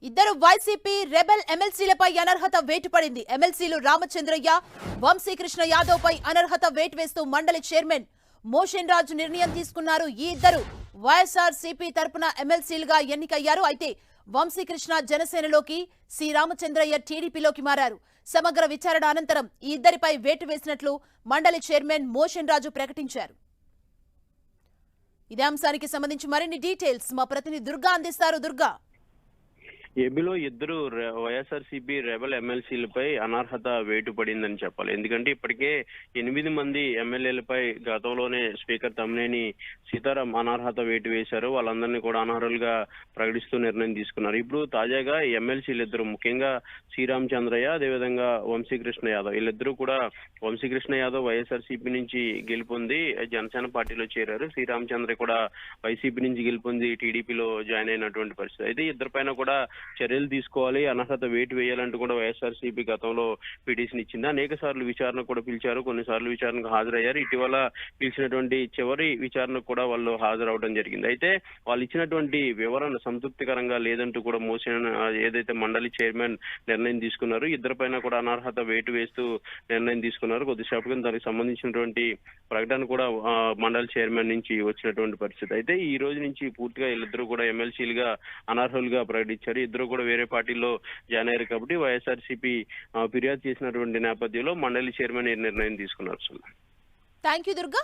ఇద్దరు YCP rebel ఎమ్మెల్సీలపై అనర్హత వేటు పడింది. ఎమ్మెల్సీలు రామచంద్రయ్య, వంశీకృష్ణ యాదవ్ పై అనర్హత వేటు వేస్తూ మండలి చైర్మన్ మోషన్ రాజు నిర్ణయం తీసుకున్నారు. ఈ ఇద్దరు వైఎస్ఆర్సీపీ తరపున ఎమ్మెల్సీలుగా ఎన్నికయ్యారు. అయితే వంశీకృష్ణ జనసేనలోకి, సి రామచంద్రయ్య టీడీపీలోకి మారారు. సమగ్ర విచారణ అనంతరం ఈ ఇద్దరిపై వేటు వేసినట్లు మండలి చైర్మన్ మోషన్ రాజు ప్రకటించారు. ఇదే అంశానికి సంబంధించి మరిన్ని డీటెయిల్స్ మా ప్రతినిధి దుర్గా అందిస్తారు. దుర్గా, ఏపీలో ఇద్దరు వైఎస్ఆర్సీపీ రెబల్ ఎమ్మెల్సీలపై అనర్హత వేటు పడిందని చెప్పాలి. ఎందుకంటే ఇప్పటికే 8 మంది ఎమ్మెల్యేలపై గతంలోనే స్పీకర్ తమ్మినేని సీతారాం అనర్హత వేటు వేశారు. వాళ్ళందరినీ కూడా అనర్హులుగా ప్రకటిస్తూ నిర్ణయం తీసుకున్నారు. ఇప్పుడు తాజాగా ఎమ్మెల్సీలు ఇద్దరు, ముఖ్యంగా శ్రీరామచంద్రయ్య, అదేవిధంగా వంశీకృష్ణ యాదవ్, వీళ్ళిద్దరూ కూడా వంశీకృష్ణ యాదవ్ వైఎస్ఆర్సీపీ నుంచి గెలుపొంది జనసేన పార్టీలో చేరారు. శ్రీరామచంద్రయ్య కూడా వైసీపీ నుంచి గెలుపొంది టీడీపీలో జాయిన్ అయినటువంటి పరిస్థితి. అయితే ఇద్దరు పైన కూడా చర్యలు తీసుకోవాలి, అనర్హత వేటు వేయాలంటూ కూడా వైఎస్ఆర్సీపీ గతంలో పిటిషన్ ఇచ్చింది. అనేక సార్లు విచారణ కూడా పిలిచారు, కొన్నిసార్లు విచారణకు హాజరయ్యారు. ఇటీవల పిలిచినటువంటి చివరి విచారణకు కూడా వాళ్ళు హాజరవడం జరిగింది. అయితే వాళ్ళు ఇచ్చినటువంటి వివరణ సంతృప్తికరంగా లేదంటూ కూడా మోషన్ ఏదైతే మండలి చైర్మన్ నిర్ణయం తీసుకున్నారు, ఇద్దరు పైన కూడా అనర్హత వేటు వేస్తూ నిర్ణయం తీసుకున్నారు. కొద్దిసేపటికి దానికి సంబంధించినటువంటి ప్రకటన కూడా మండలి చైర్మన్ నుంచి వచ్చినటువంటి పరిస్థితి. అయితే ఈ రోజు నుంచి పూర్తిగా వీళ్ళిద్దరూ కూడా ఎమ్మెల్సీలుగా అనర్హులుగా ప్రకటించారు. ఇద్దరు కూడా వేరే పార్టీలో జాయిన్ అయ్యారు కాబట్టి వైఎస్ఆర్సీపీ ఫిర్యాదు చేసినటువంటి నేపథ్యంలో మండలి చైర్మన్ ఈ నిర్ణయం తీసుకున్నారు. Thank you Durga.